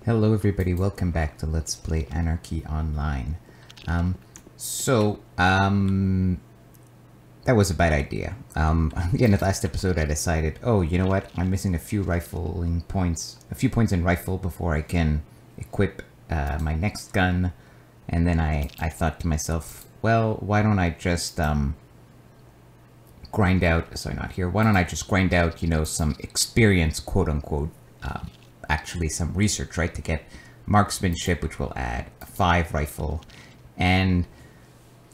Hello everybody, welcome back to Let's Play Anarchy Online. That was a bad idea. In the last episode I decided, oh, you know what, I'm missing a few points in rifle before I can equip my next gun. And then I thought to myself, well, why don't I just grind out, you know, some experience, quote unquote, actually some research, right, to get marksmanship, which will add 5 rifle. And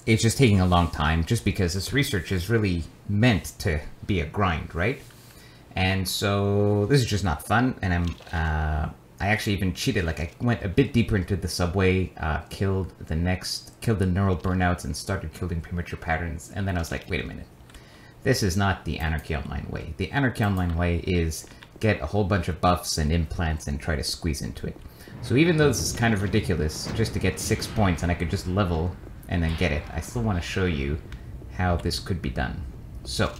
it's just taking a long time just because this research is really meant to be a grind, right? And so this is just not fun. And I actually even cheated. Like, I went a bit deeper into the subway, killed the neural burnouts and started killing premature patterns. And then I was like, wait a minute, this is not the Anarchy Online way. The Anarchy Online way is get a whole bunch of buffs and implants and try to squeeze into it. So even though this is kind of ridiculous, just to get 6 points and I could just level and then get it, I still want to show you how this could be done. So,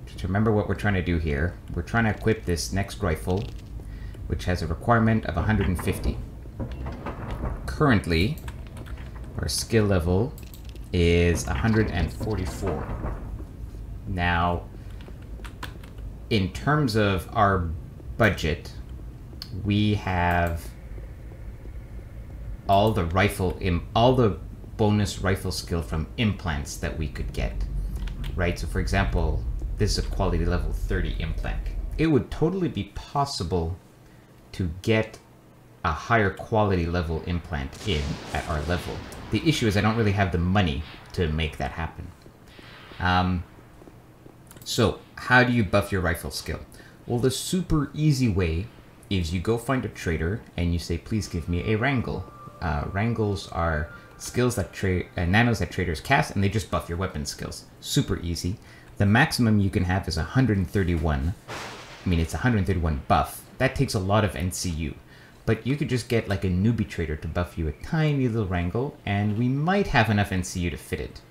just remember what we're trying to do here. We're trying to equip this next rifle, which has a requirement of 150. Currently, our skill level is 144. Now, in terms of our budget, we have all the bonus rifle skill from implants that we could get, right? So for example, this is a quality level 30 implant. It would totally be possible to get a higher quality level implant in at our level. The issue is I don't really have the money to make that happen. So how do you buff your rifle skill? Well, the super easy way is you go find a trader and you say, please give me a wrangle. Wrangles are skills that nanos that traders cast, and they just buff your weapon skills. Super easy. The maximum you can have is 131. I mean, it's 131 buff. That takes a lot of NCU. But you could just get like a newbie trader to buff you a tiny little wrangle, and we might have enough NCU to fit it.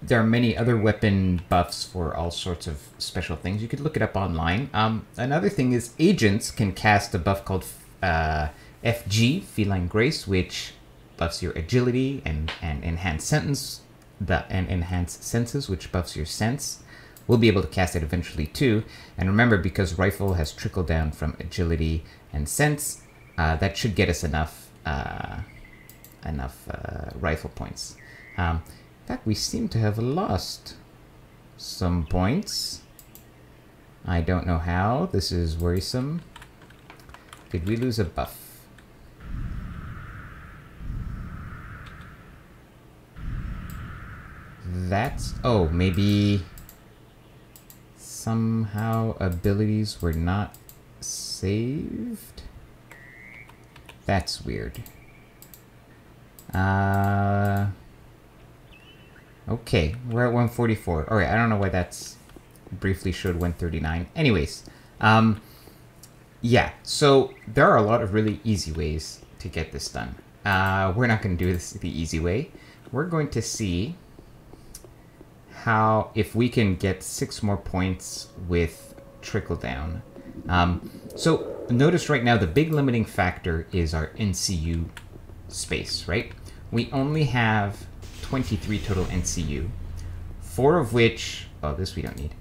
There are many other weapon buffs for all sorts of special things. You could look it up online. Another thing is agents can cast a buff called FG, Feline Grace, which buffs your agility and enhanced senses, which buffs your sense. We'll be able to cast it eventually too. And remember, because rifle has trickled down from agility and sense, that should get us enough rifle points. In fact, we seem to have lost some points. I don't know how. This is worrisome. Did we lose a buff? That's... oh, maybe somehow abilities were not saved? That's weird. Okay, we're at 144. Alright, I don't know why that's briefly showed 139. Anyways, yeah, so there are a lot of really easy ways to get this done. We're not going to do this the easy way. We're going to see if we can get 6 more points with trickle down. So notice right now the big limiting factor is our NCU space, right? We only have 23 total NCU, 4 of which, oh, this we don't need,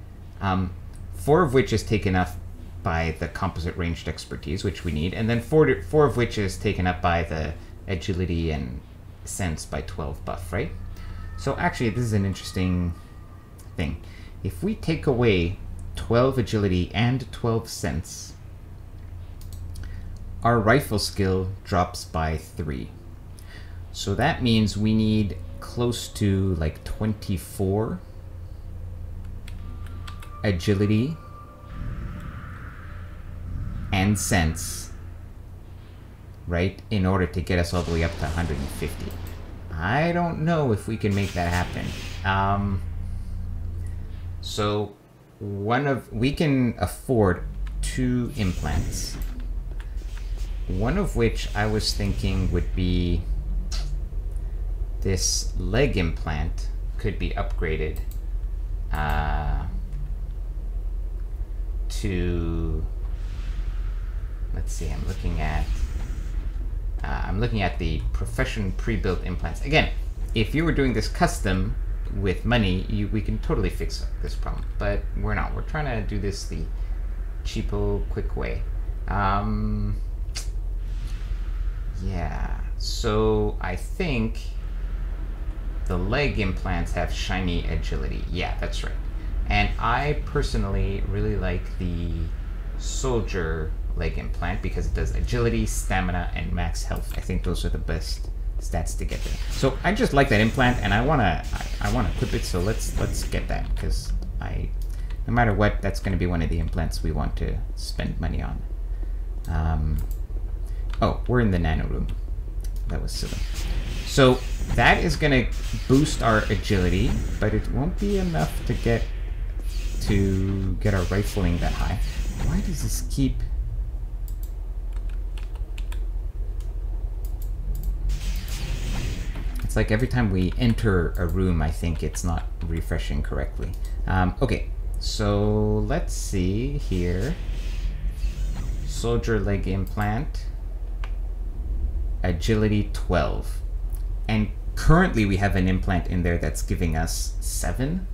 4 of which is taken up by the composite ranged expertise, which we need, and then 4 of which is taken up by the agility and sense by 12 buff, right? So actually, this is an interesting thing. If we take away 12 agility and 12 sense, our rifle skill drops by 3. So that means we need close to like 24 agility and sense, right, in order to get us all the way up to 150. I don't know if we can make that happen. So we can afford 2 implants, one of which I was thinking would be this leg implant could be upgraded to let's see, I'm looking at the profession pre-built implants. Again, if you were doing this custom with money, we can totally fix this problem, but we're not. We're trying to do this the cheapo, quick way. Yeah, so I think the leg implants have shiny agility. Yeah, that's right. And I personally really like the soldier leg implant because it does agility, stamina, and max health. I think those are the best stats to get there. So I just like that implant, and I wanna equip it. So let's get that, because no matter what, that's going to be one of the implants we want to spend money on. Oh, we're in the nano room. That was silly. So that is going to boost our agility, but it won't be enough to get our rifling that high. Why does this keep... It's like every time we enter a room, I think it's not refreshing correctly. Okay, so let's see here. Soldier leg implant. Agility 12. And currently we have an implant in there that's giving us 7.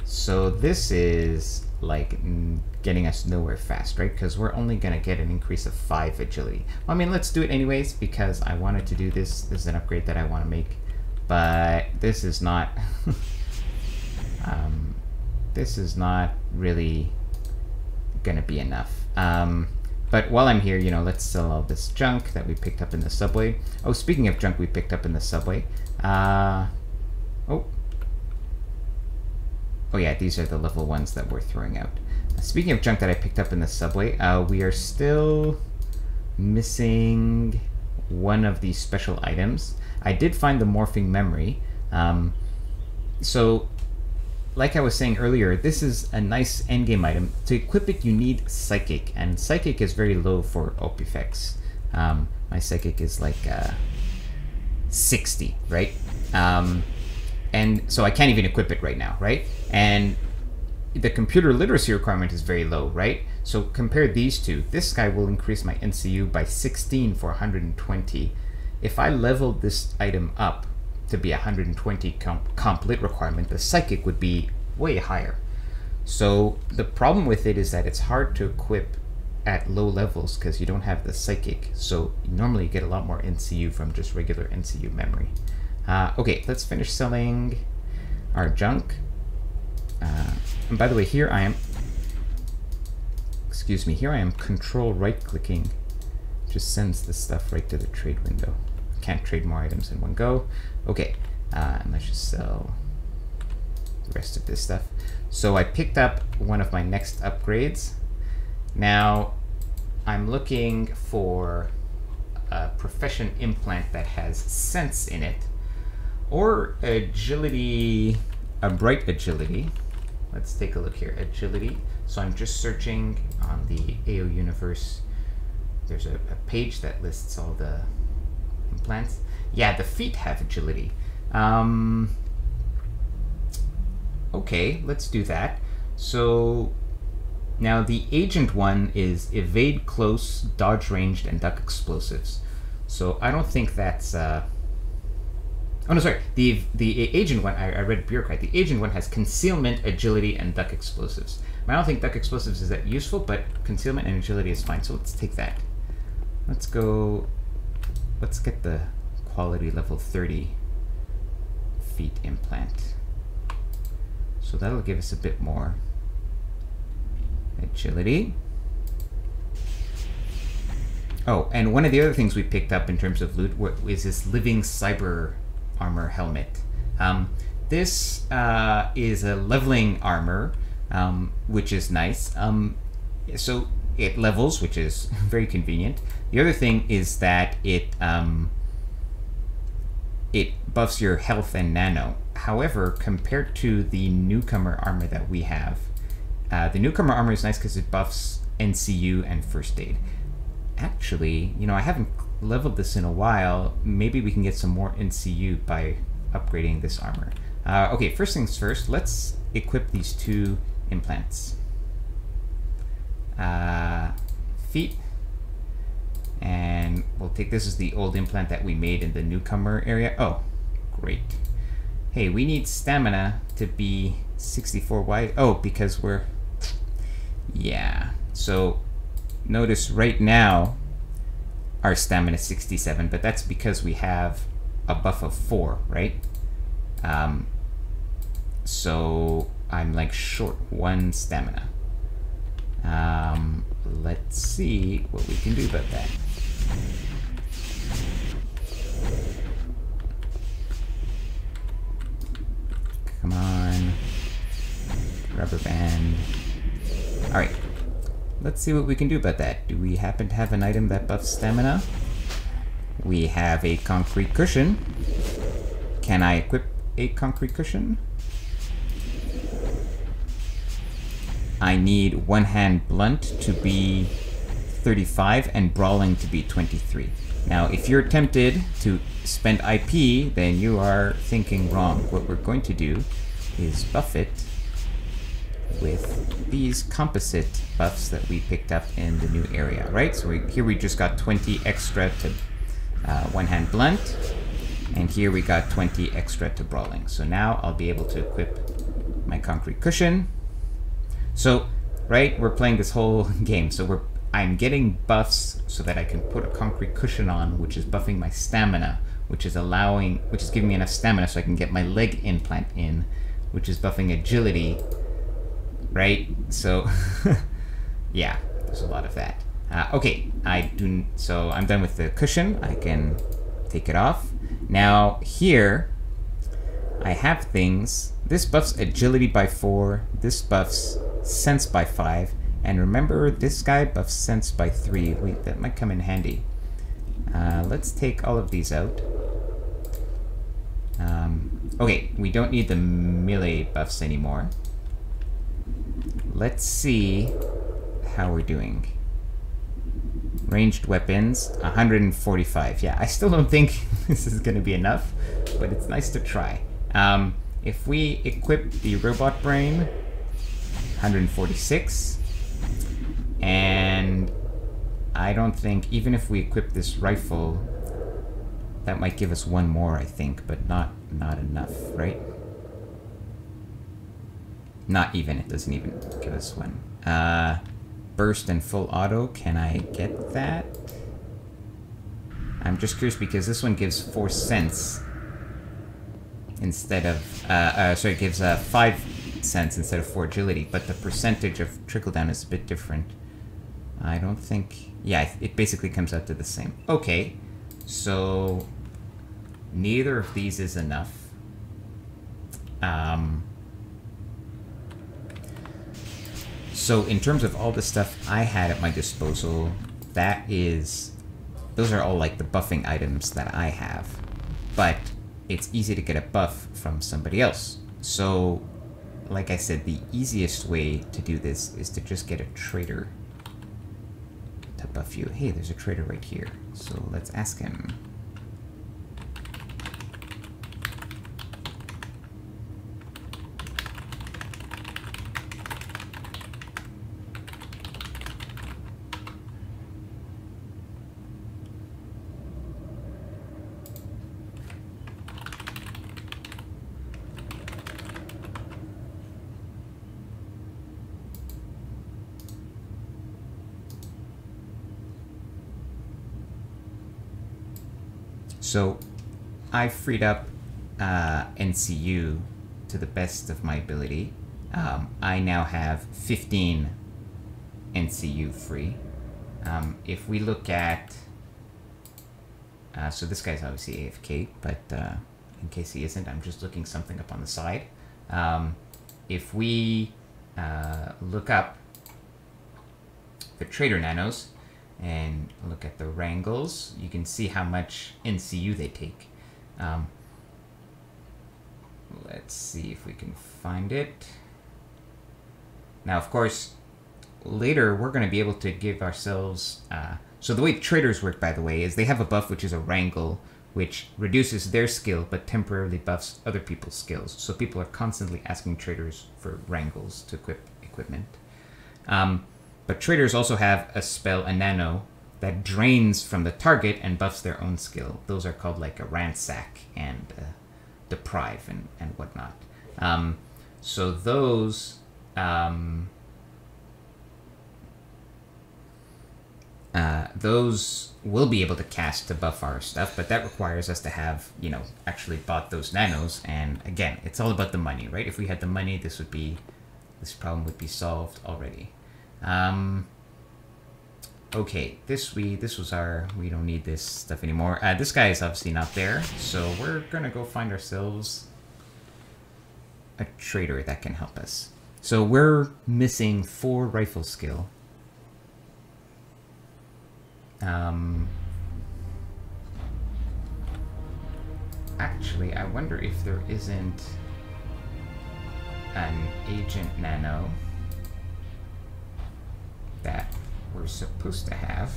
So this is like getting us nowhere fast, right? Because we're only going to get an increase of 5 agility. Well, I mean, let's do it anyways because I wanted to do this. This is an upgrade that I want to make. But this is not... this is not really going to be enough. But while I'm here, you know, let's sell all this junk that we picked up in the subway. Oh, speaking of junk we picked up in the subway. Oh yeah, these are the level ones that we're throwing out. Speaking of junk that I picked up in the subway, we are still missing one of these special items. I did find the morphing memory. So, like I was saying earlier, this is a nice endgame item. To equip it, you need Psychic, and Psychic is very low for op effects. My Psychic is like 60, right? And so I can't even equip it right now, right? And the computer literacy requirement is very low, right? So compare these two. This guy will increase my NCU by 16 for 120. If I leveled this item up to be 120 comp lit requirement, the Psychic would be way higher. So the problem with it is that it's hard to equip at low levels because you don't have the Psychic. So normally you get a lot more NCU from just regular NCU memory. Okay, let's finish selling our junk. And by the way, here I am, excuse me, here I am control right clicking, just sends the stuff right to the trade window. Can't trade more items in one go. Okay, and let's just sell the rest of this stuff. So I picked up one of my next upgrades. Now I'm looking for a profession implant that has sense in it, or agility, a bright agility. Let's take a look here, agility. So I'm just searching on the AO universe. There's a page that lists all the implants. Yeah, the feet have agility. Okay, let's do that. So now the agent one is evade close, dodge ranged, and duck explosives. So I don't think that's oh no, sorry. The agent one, I read bureaucrat. The agent one has concealment, agility, and duck explosives. I don't think duck explosives is that useful, but concealment and agility is fine. So let's take that. Let's go. Let's get the quality level 30 feet implant. So that'll give us a bit more agility. Oh, and one of the other things we picked up in terms of loot is this living cyber armor helmet. This is a leveling armor, which is nice. So it levels, which is very convenient. The other thing is that it buffs your health and nano. However, compared to the newcomer armor that we have, the newcomer armor is nice because it buffs NCU and first aid. Actually, you know, I haven't leveled this in a while. Maybe we can get some more NCU by upgrading this armor. Okay, first things first, let's equip these two implants. feet. And we'll take this as the old implant that we made in the newcomer area. Oh, great. Hey, we need stamina to be 64 wide. Oh, because we're... Yeah. So notice right now our stamina is 67, but that's because we have a buff of 4, right? So I'm like short 1 stamina. Let's see what we can do about that. Come on. Rubber band. Alright. Let's see what we can do about that. Do we happen to have an item that buffs stamina? We have a concrete cushion. Can I equip a concrete cushion? I need one hand blunt to be 35 and brawling to be 23. Now, if you're tempted to spend IP, then you are thinking wrong. What we're going to do is buff it with these composite buffs that we picked up in the new area, right? So here we just got 20 extra to one hand blunt, and here we got 20 extra to brawling. So now I'll be able to equip my concrete cushion. So, right, we're playing this whole game. So I'm getting buffs so that I can put a concrete cushion on, which is buffing my stamina, which is giving me enough stamina so I can get my leg implant in, which is buffing agility, right? So, yeah, there's a lot of that. Okay, so I'm done with the cushion. I can take it off. Now here, I have things. This buffs agility by 4. This buffs sense by 5. And remember, this guy buffs sense by 3. Wait, that might come in handy. Let's take all of these out. Okay, we don't need the melee buffs anymore. Let's see how we're doing. Ranged weapons, 145. Yeah, I still don't think this is going to be enough, but it's nice to try. If we equip the robot brain, 146. And I don't think, even if we equip this rifle, that might give us 1 more, I think, but not enough, right? Not even, it doesn't even give us 1. Burst and full auto, can I get that? I'm just curious because this one gives 4 cents instead of, sorry, it gives 5 cents instead of 4 agility, but the percentage of trickle down is a bit different. I don't think, yeah, it basically comes out to the same. Okay, so neither of these is enough. So in terms of all the stuff I had at my disposal, those are all like the buffing items that I have, but it's easy to get a buff from somebody else. So like I said, the easiest way to do this is to just get a trader to buff you. Hey, there's a trader right here. So let's ask him. So I freed up NCU to the best of my ability. I now have 15 NCU free. If we look at, so this guy's obviously AFK, but in case he isn't, I'm just looking something up on the side. If we look up the trader nanos, and look at the wrangles, you can see how much NCU they take. Let's see if we can find it. Now, of course, later we're going to be able to give ourselves... so the way traders work, by the way, is they have a buff which is a wrangle, which reduces their skill but temporarily buffs other people's skills. So people are constantly asking traders for wrangles to equip equipment. But traders also have a spell, a nano, that drains from the target and buffs their own skill. Those are called like a ransack and deprive and whatnot. So those will be able to cast to buff our stuff, but that requires us to have, you know, actually bought those nanos. And again, it's all about the money, right? If we had the money, this problem would be solved already. Okay, we don't need this stuff anymore. This guy is obviously not there, so we're gonna go find ourselves a trader that can help us. So we're missing 4 rifle skill. Actually, I wonder if there isn't an agent nano that we're supposed to have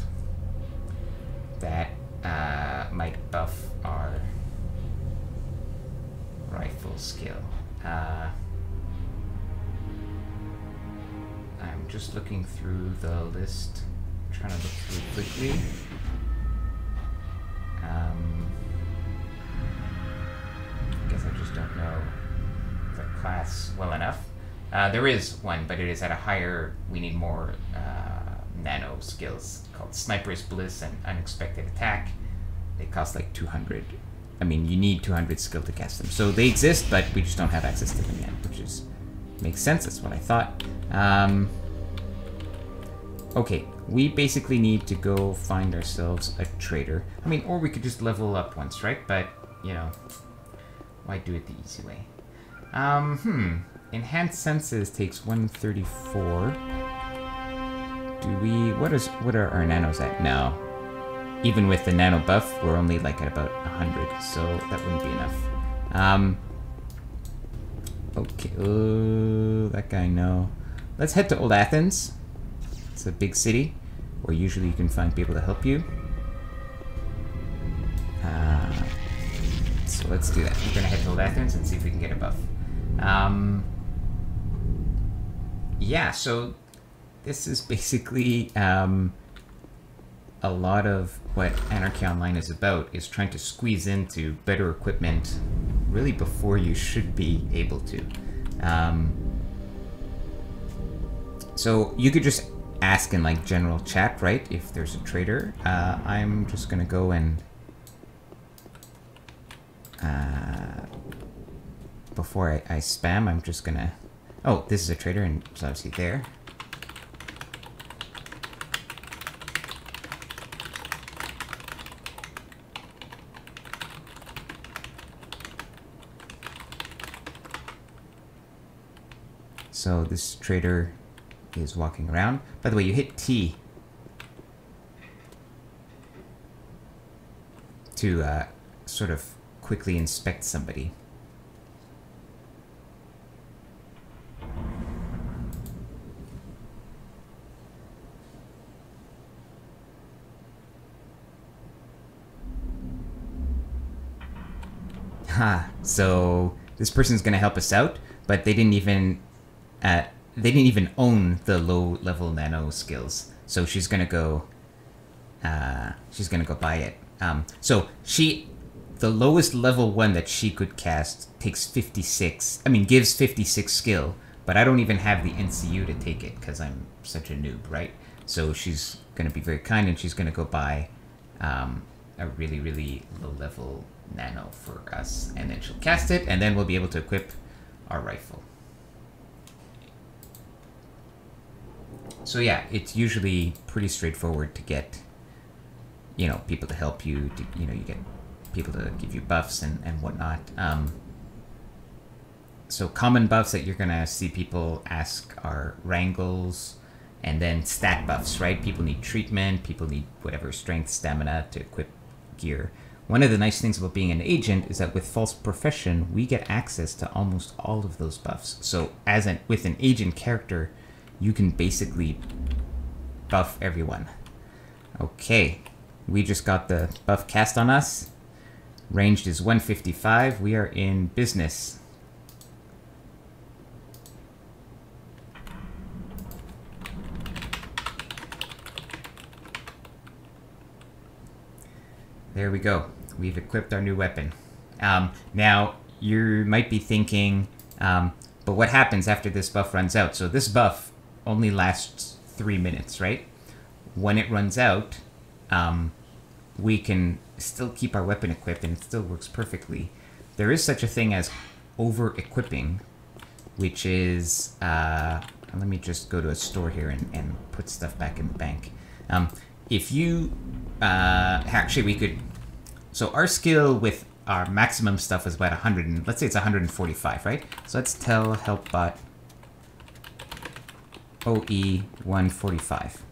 that might buff our rifle skill. I'm just looking through the list, trying to look through quickly. I guess I just don't know the class well enough. There is one, but it is at a higher, we need more nano skills called Sniper's Bliss and Unexpected Attack. They cost like 200. I mean, you need 200 skill to cast them. So they exist, but we just don't have access to them yet, which makes sense. That's what I thought. Okay, we basically need to go find ourselves a trader. I mean, or we could just level up once, right? But, you know, why do it the easy way? Enhanced Senses takes 134. What are our nanos at? No. Even with the nano buff, we're only like at about 100, so that wouldn't be enough. Okay, that guy, no. Let's head to Old Athens. It's a big city where usually you can find people to help you. So let's do that. We're gonna head to Old Athens and see if we can get a buff. Yeah, so this is basically a lot of what Anarchy Online is about, is trying to squeeze into better equipment really before you should be able to. So you could just ask in like general chat, right, if there's a trader. I'm just gonna go and before I spam, I'm just gonna, oh, this is a trader and it's obviously there. So this trader is walking around. By the way, you hit T to sort of quickly inspect somebody. So this person's gonna help us out, but they didn't even own the low level nano skills. So she's gonna go buy it. So the lowest level one that she could cast takes 56. I mean, gives 56 skill, but I don't even have the NCU to take it because I'm such a noob, right? So she's gonna be very kind and she's gonna go buy a really, really low level nano for us, and then she'll cast it, and then we'll be able to equip our rifle. So yeah, it's usually pretty straightforward to get, you know, people to help you. You get people to give you buffs and whatnot. So common buffs that you're gonna see people ask are wrangles, and then stat buffs, right? People need treatment. People need whatever strength, stamina to equip gear. One of the nice things about being an agent is that with False Profession, we get access to almost all of those buffs. So with an agent character, you can basically buff everyone. Okay, we just got the buff cast on us. Ranged is 155. We are in business. There we go. We've equipped our new weapon. Now, you might be thinking, but what happens after this buff runs out? So this buff only lasts 3 minutes, right? When it runs out, we can still keep our weapon equipped and it still works perfectly. There is such a thing as over-equipping, which is... let me just go to a store here and put stuff back in the bank. If you... actually, we could... So our skill with our maximum stuff is about 100, and let's say it's 145, right? So let's tell helpbot OE 145.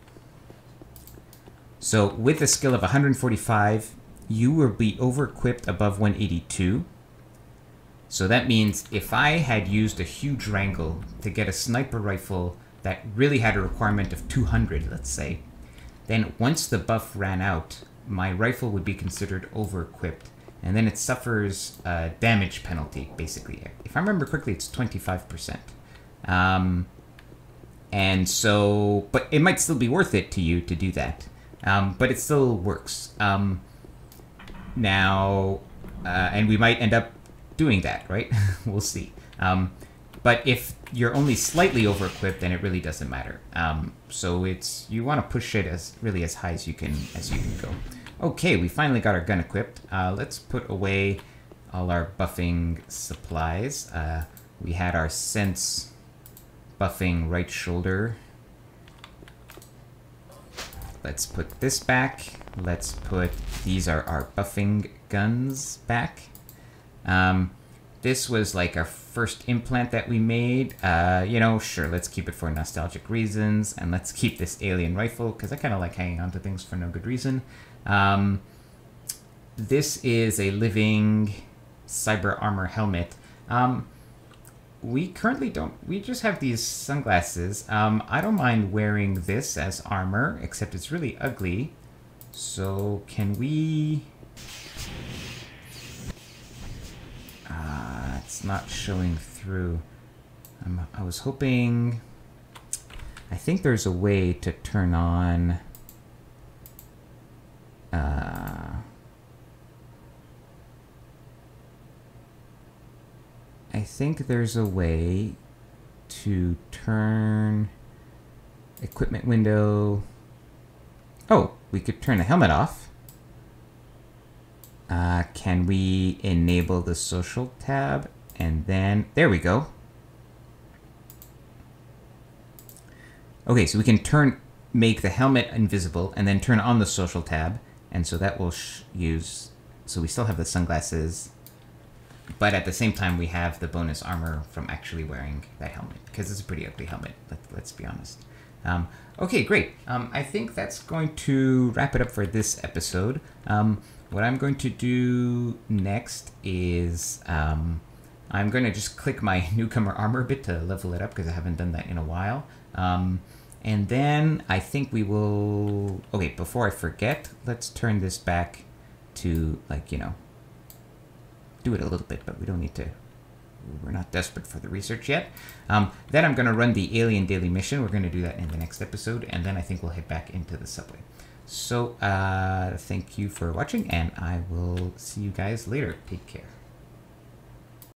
So with a skill of 145, you will be over-equipped above 182. So that means if I had used a huge wrangle to get a sniper rifle that really had a requirement of 200, let's say, then once the buff ran out, my rifle would be considered over-equipped, and then it suffers a damage penalty, basically. If I remember correctly, it's 25%. And so, but it might still be worth it to you to do that. But it still works. Now, and we might end up doing that, right? We'll see. But if you're only slightly over-equipped, then it really doesn't matter. So it's, you want to push it as really as high as you can go. Okay, we finally got our gun equipped. Let's put away all our buffing supplies. We had our sense buffing right shoulder. Let's put this back. Let's put, these are our buffing guns back. This was like our first implant that we made. You know, sure, let's keep it for nostalgic reasons, and let's keep this alien rifle, because I kind of like hanging on to things for no good reason. This is a living cyber armor helmet. We currently don't, we just have these sunglasses. I don't mind wearing this as armor, except it's really ugly. So can we... it's not showing through. I was hoping... I think there's a way to turn on... I think there's a way to turn equipment window. Oh, we could turn the helmet off. Can we enable the social tab? And then, there we go. Okay, so we can make the helmet invisible and then turn on the social tab. And so that will use, so we still have the sunglasses, but at the same time we have the bonus armor from actually wearing that helmet, because it's a pretty ugly helmet, let's be honest. Okay, great. I think that's going to wrap it up for this episode. What I'm going to do next is I'm going to just click my newcomer armor a bit to level it up, because I haven't done that in a while. And then I think we will... Okay, before I forget, let's turn this back to, like, you know, do it a little bit, but we don't need to... We're not desperate for the research yet. Then I'm going to run the Alien Daily Mission. We're going to do that in the next episode, and then I think we'll head back into the subway. So, thank you for watching, and I will see you guys later. Take care.